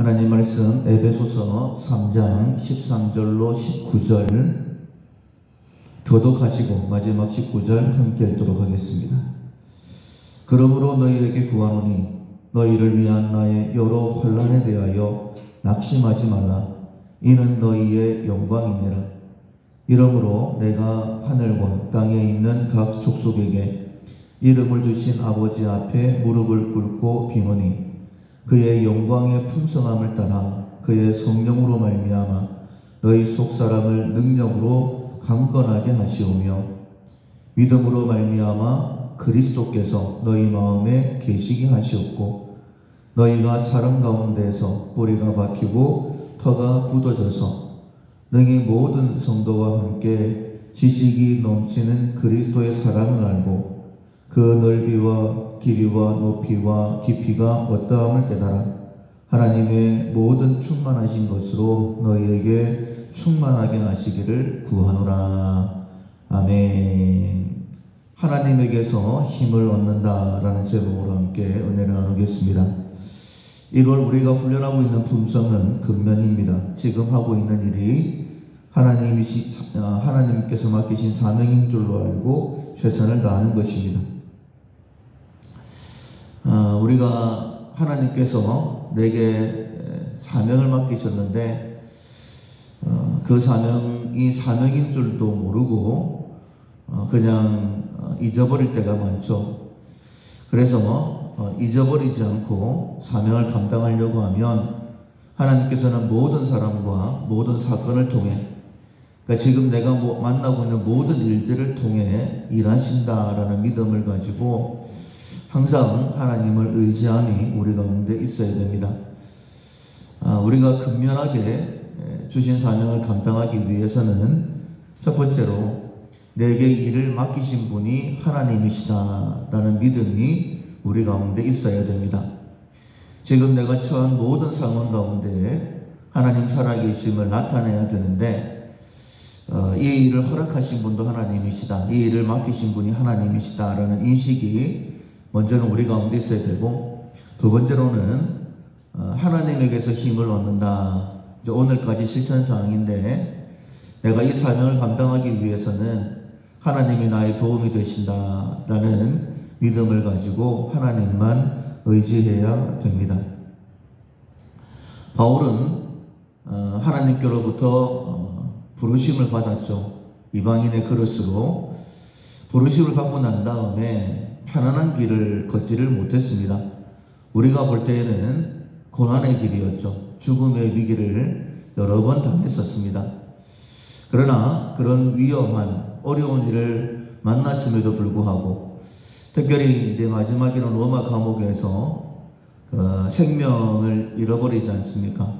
하나님 말씀 에베소서 3장 13절로 19절 교독하시고 마지막 19절 함께 읽도록 하겠습니다. 그러므로 너희에게 구하노니 너희를 위한 나의 여러 환난에 대하여 낙심하지 말라. 이는 너희의 영광이니라. 이러므로 내가 하늘과 땅에 있는 각 족속에게 이름을 주신 아버지 앞에 무릎을 꿇고 비노니 그의 영광의 풍성함을 따라 그의 성령으로 말미암아 너희 속사람을 능력으로 강건하게 하시오며 믿음으로 말미암아 그리스도께서 너희 마음에 계시게 하시옵고 너희가 사람 가운데에서 뿌리가 박히고 터가 굳어져서 능히 모든 성도와 함께 지식이 넘치는 그리스도의 사랑을 알고 그 넓이와 길이와 높이와 깊이가 어떠함을 깨달아 하나님의 모든 충만하신 것으로 너희에게 충만하게 하시기를 구하노라. 아멘. 하나님에게서 힘을 얻는다라는 제목으로 함께 은혜를 나누겠습니다. 1월 우리가 훈련하고 있는 품성은 근면입니다. 지금 하고 있는 일이 하나님께서 맡기신 사명인 줄로 알고 최선을 다하는 것입니다. 우리가 하나님께서 내게 사명을 맡기셨는데 그 사명이 사명인 줄도 모르고 그냥 잊어버릴 때가 많죠. 그래서 잊어버리지 않고 사명을 감당하려고 하면 하나님께서는 모든 사람과 모든 사건을 통해 그러니까 지금 내가 만나고 있는 모든 일들을 통해 일하신다라는 믿음을 가지고 항상 하나님을 의지함이 우리 가운데 있어야 됩니다. 우리가 근면하게 주신 사명을 감당하기 위해서는 첫 번째로 내게 일을 맡기신 분이 하나님이시다라는 믿음이 우리 가운데 있어야 됩니다. 지금 내가 처한 모든 상황 가운데 하나님 살아계심을 나타내야 되는데 이 일을 허락하신 분도 하나님이시다, 이 일을 맡기신 분이 하나님이시다라는 인식이 먼저는 우리 가운데 있어야 되고, 두 번째로는 하나님에게서 힘을 얻는다. 이제 오늘까지 실천사항인데 내가 이 사명을 감당하기 위해서는 하나님이 나의 도움이 되신다라는 믿음을 가지고 하나님만 의지해야 됩니다. 바울은 하나님께로부터 부르심을 받았죠. 이방인의 그릇으로 부르심을 받고 난 다음에 편안한 길을 걷지를 못했습니다. 우리가 볼 때에는 고난의 길이었죠. 죽음의 위기를 여러 번 당했었습니다. 그러나 그런 위험한 어려운 일을 만났음에도 불구하고 특별히 이제 마지막에는 로마 감옥에서 생명을 잃어버리지 않습니까?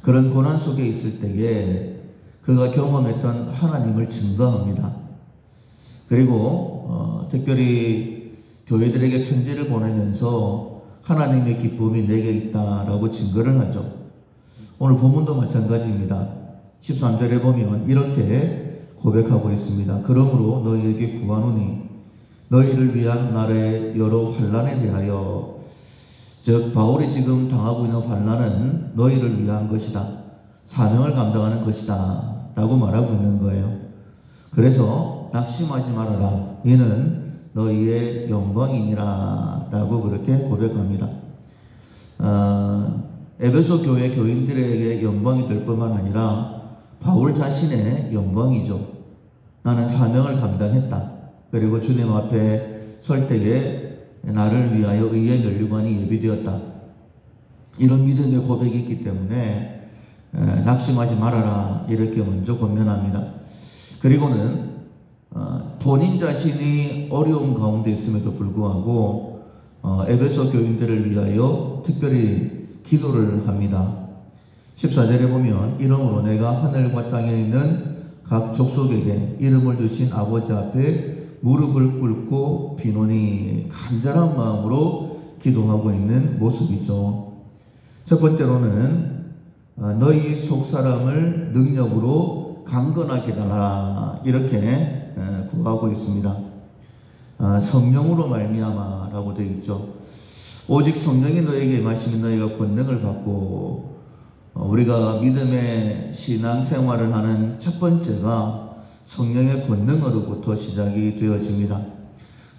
그런 고난 속에 있을 때에 그가 경험했던 하나님을 증거합니다. 그리고 특별히 교회들에게 편지를 보내면서 하나님의 기쁨이 내게 있다라고 증거를 하죠. 오늘 본문도 마찬가지입니다. 13절에 보면 이렇게 고백하고 있습니다. 그러므로 너희에게 구하노니 너희를 위한 나의 여러 환난에 대하여, 즉 바울이 지금 당하고 있는 환난은 너희를 위한 것이다, 사명을 감당하는 것이다 라고 말하고 있는 거예요. 그래서 낙심하지 말아라, 이는 너희의 영광이니라 라고 그렇게 고백합니다. 에베소 교회 교인들에게 영광이 될 뿐만 아니라 바울 자신의 영광이죠. 나는 사명을 감당했다. 그리고 주님 앞에 설 때에 나를 위하여 의의 면류관이 예비되었다. 이런 믿음의 고백이 있기 때문에 낙심하지 말아라 이렇게 먼저 권면합니다. 그리고는 본인 자신이 어려운 가운데 있음에도 불구하고 에베소 교인들을 위하여 특별히 기도를 합니다. 14절에 보면 이러므로 내가 하늘과 땅에 있는 각 족속에게 이름을 주신 아버지 앞에 무릎을 꿇고 비노니, 간절한 마음으로 기도하고 있는 모습이죠. 첫 번째로는 너희 속사람을 능력으로 강건하게 해달라 이렇게 구하고 있습니다. 성령으로 말미암아 라고 되어 있죠. 오직 성령이 너에게 임하시면 너희가 권능을 받고, 우리가 믿음의 신앙생활을 하는 첫 번째가 성령의 권능으로부터 시작이 되어집니다.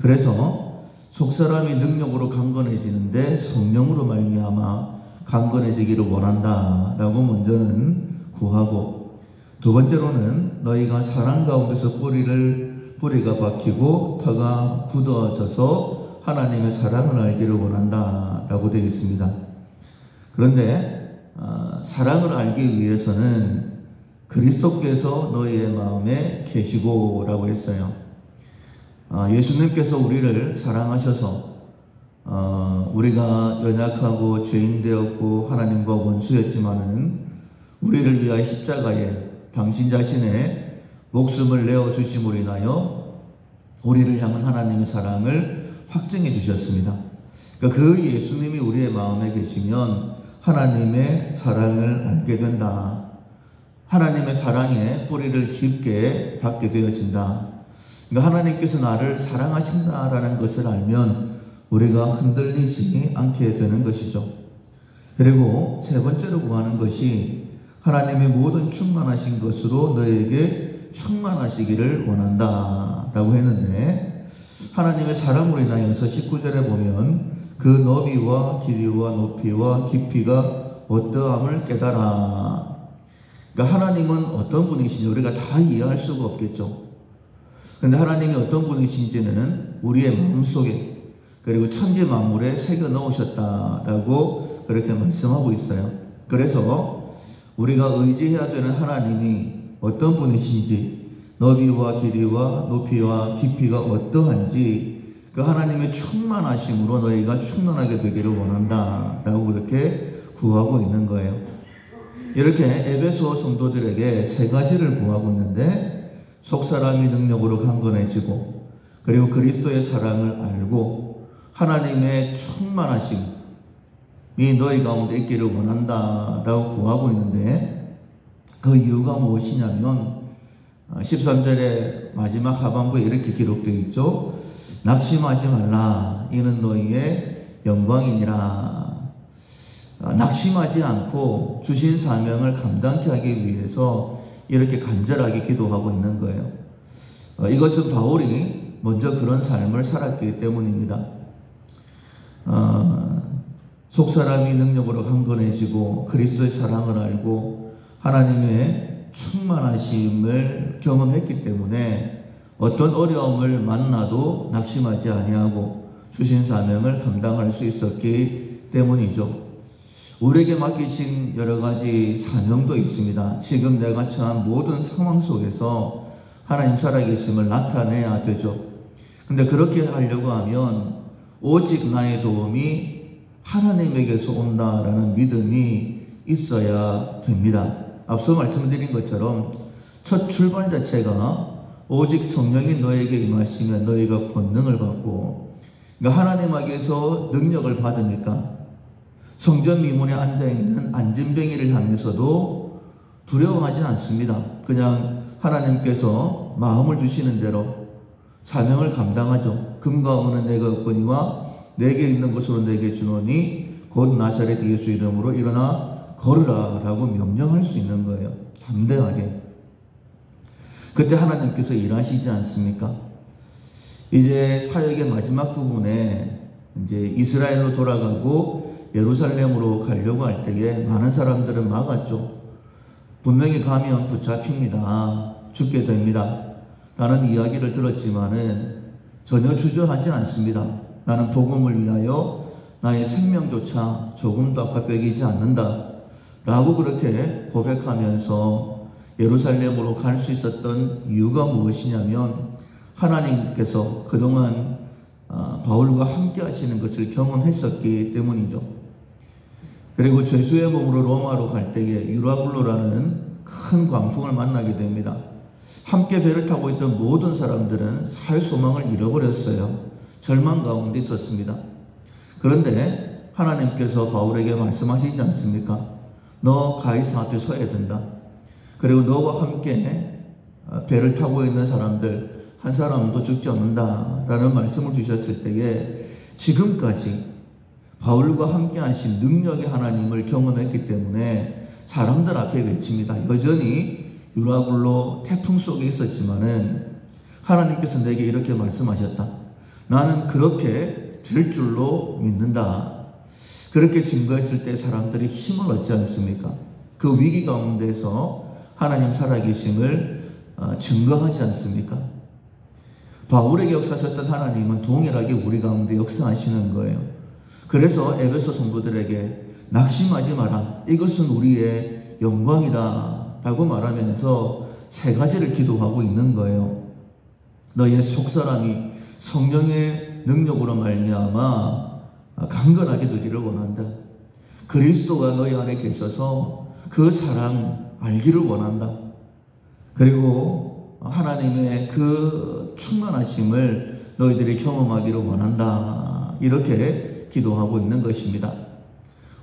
그래서 속사람이 능력으로 강건해지는데 성령으로 말미암아 강건해지기를 원한다라고 먼저는 구하고, 두 번째로는 너희가 사랑 가운데서 뿌리가 박히고 터가 굳어져서 하나님의 사랑을 알기를 원한다라고 되어 있습니다. 그런데 사랑을 알기 위해서는 그리스도께서 너희의 마음에 계시고라고 했어요. 예수님께서 우리를 사랑하셔서 우리가 연약하고 죄인 되었고 하나님과 원수였지만은 우리를 위하여 십자가에 당신 자신의 목숨을 내어주심으로 인하여 우리를 향한 하나님의 사랑을 확증해 주셨습니다. 그러니까 그 예수님이 우리의 마음에 계시면 하나님의 사랑을 알게 된다. 하나님의 사랑에 뿌리를 깊게 박게 되어진다. 그러니까 하나님께서 나를 사랑하신다라는 것을 알면 우리가 흔들리지 않게 되는 것이죠. 그리고 세 번째로 구하는 것이 하나님의 모든 충만하신 것으로 너에게 충만하시기를 원한다 라고 했는데, 하나님의 사랑으로 인하여서 19절에 보면 그 너비와 길이와 높이와 깊이가 어떠함을 깨달아. 그러니까 하나님은 어떤 분이신지 우리가 다 이해할 수가 없겠죠. 그런데 하나님이 어떤 분이신지는 우리의 마음속에 그리고 천지 만물에 새겨 넣으셨다라고 그렇게 말씀하고 있어요. 그래서 우리가 의지해야 되는 하나님이 어떤 분이신지, 너비와 길이와 높이와 깊이가 어떠한지 그 하나님의 충만하심으로 너희가 충만하게 되기를 원한다 라고 그렇게 구하고 있는 거예요. 이렇게 에베소 성도들에게 세 가지를 구하고 있는데, 속사람이 능력으로 강건해지고, 그리고 그리스도의 사랑을 알고, 하나님의 충만하심이 너희 가운데 있기를 원한다 라고 구하고 있는데, 그 이유가 무엇이냐면 13절의 마지막 하반부에 이렇게 기록되어 있죠. 낙심하지 말라, 이는 너희의 영광이니라. 낙심하지 않고 주신 사명을 감당케 하기 위해서 이렇게 간절하게 기도하고 있는 거예요. 이것은 바울이 먼저 그런 삶을 살았기 때문입니다. 속사람이 능력으로 강건해지고 그리스도의 사랑을 알고 하나님의 충만하심을 경험했기 때문에 어떤 어려움을 만나도 낙심하지 아니하고 주신 사명을 감당할 수 있었기 때문이죠. 우리에게 맡기신 여러 가지 사명도 있습니다. 지금 내가 처한 모든 상황 속에서 하나님 살아계심을 나타내야 되죠. 근데 그렇게 하려고 하면 오직 나의 도움이 하나님에게서 온다라는 믿음이 있어야 됩니다. 앞서 말씀드린 것처럼 첫 출발 자체가 오직 성령이 너에게 임하시면 너희가 권능을 받고, 그러니까 하나님에게서 능력을 받으니까 성전 미문에 앉아있는 안진뱅이를 향해서도 두려워하지 않습니다. 그냥 하나님께서 마음을 주시는 대로 사명을 감당하죠. 금과 은은 내가 얻거니와 내게 있는 것으로 내게 주노니 곧 나사렛 예수 이름으로 일어나 걸으라 라고 명령할 수 있는 거예요. 담대하게. 그때 하나님께서 일하시지 않습니까? 이제 사역의 마지막 부분에 이제 이스라엘로 돌아가고 예루살렘으로 가려고 할 때에 많은 사람들은 막았죠. 분명히 가면 붙잡힙니다. 죽게 됩니다. 라는 이야기를 들었지만은 전혀 주저하지 않습니다. 나는 복음을 위하여 나의 생명조차 조금도 아깝게 않는다 라고 그렇게 고백하면서 예루살렘으로 갈 수 있었던 이유가 무엇이냐면 하나님께서 그동안 바울과 함께 하시는 것을 경험했었기 때문이죠. 그리고 죄수의 몸으로 로마로 갈 때에 유라굴로라는 큰 광풍을 만나게 됩니다. 함께 배를 타고 있던 모든 사람들은 살 소망을 잃어버렸어요. 절망 가운데 있었습니다. 그런데 하나님께서 바울에게 말씀하시지 않습니까? 너 가이사 앞에 서야 된다. 그리고 너와 함께 배를 타고 있는 사람들 한 사람도 죽지 않는다 라는 말씀을 주셨을 때에 지금까지 바울과 함께 하신 능력의 하나님을 경험했기 때문에 사람들 앞에 외칩니다. 여전히 유라굴로 태풍 속에 있었지만은 하나님께서 내게 이렇게 말씀하셨다. 나는 그렇게 될 줄로 믿는다. 그렇게 증거했을 때 사람들이 힘을 얻지 않습니까? 그 위기 가운데서 하나님 살아계심을 증거하지 않습니까? 바울에게 역사하셨던 하나님은 동일하게 우리 가운데 역사하시는 거예요. 그래서 에베소 성도들에게 낙심하지 마라. 이것은 우리의 영광이다 라고 말하면서 세 가지를 기도하고 있는 거예요. 너희의 속사람이 성령의 능력으로 말미암아 강건하게 되기를 원한다. 그리스도가 너희 안에 계셔서 그 사랑 알기를 원한다. 그리고 하나님의 그 충만하심을 너희들이 경험하기를 원한다. 이렇게 기도하고 있는 것입니다.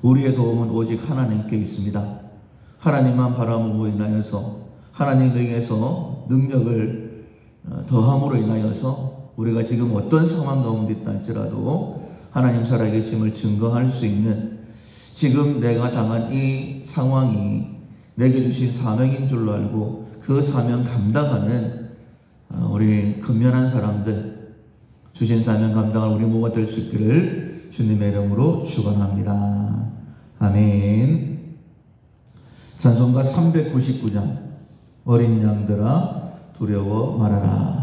우리의 도움은 오직 하나님께 있습니다. 하나님만 바라보고 인하여서 하나님 능에서 능력을 더함으로 인하여서 우리가 지금 어떤 상황 가운데 있다 할지라도 하나님 살아계심을 증거할 수 있는, 지금 내가 당한 이 상황이 내게 주신 사명인 줄로 알고 그 사명 감당하는 우리 근면한 사람들, 주신 사명 감당할 우리 모두가 될 수 있기를 주님의 이름으로 축원합니다. 아멘. 찬송가 399장 어린 양들아 두려워 말아라.